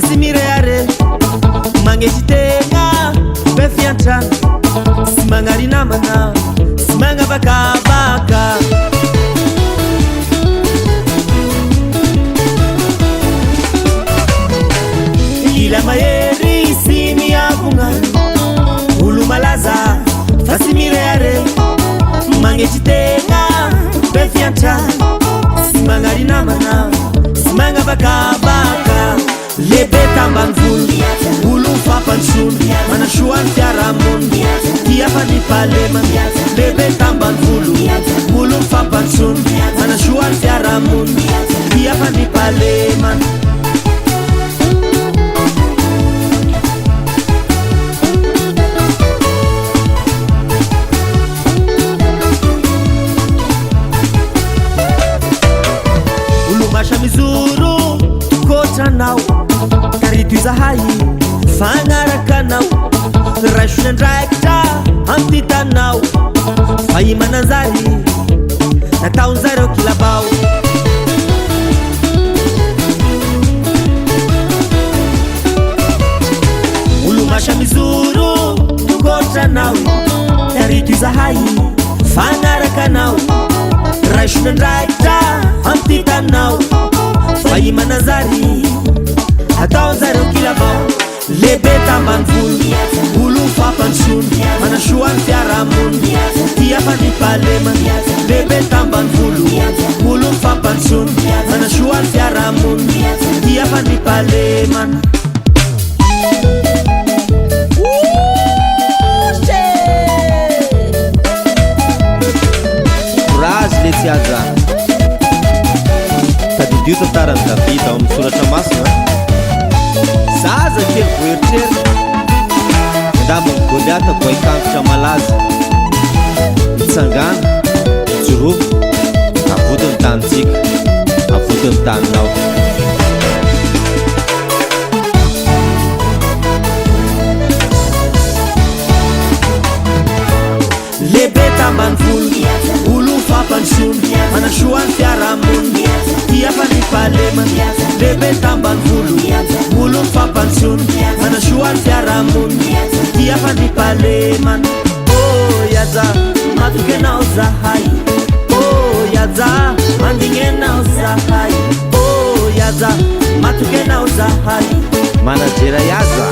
fasimireare mangetitena befiantra simangarinamana simangabakabaka ila maeri simiavunga ulumalaza fasimireare mangetitena befiantra simangarinamana simangabakabaka lebe tambanvulu ulu fapanshun manashuan fiaramun tiafani palema lebe tambanvulu ulu fapanshun manashuan fiaramun tiafani palema ulu masha mizuru kotranao karituizahay fagnarakanao raisonandraikitra amtitanao fahimananzary nataonzareo kilabao olo masha mizoro kotranao karituizahay fagnarakanao raisonandraikitra amtitanao fahimananzary ataonzareo kilabao lebe tambanvulu ulu fapanshun manashuan fiaramun tiafani palema lebe tambanvulu ulu fapanshun manashuan fiaramun tiafani palema courage le tsiaza tadidio tantarany Davida ao amin'ny soratra masina zaza kely voeritrerina andamony Goliata goaikangitra malaza mitsangana jorovo avodiny tanitsika avodiny taninao lebe tambanvulu ulu fapanshun manashuan fiaramun tiafani palema lebe tambanvulu ulu fapanshun manashuan fiaramun tiafani palema oh yaza matukenao zahay oh yaza mandingenao zahay oh yaza matukenao zahay manajera yaza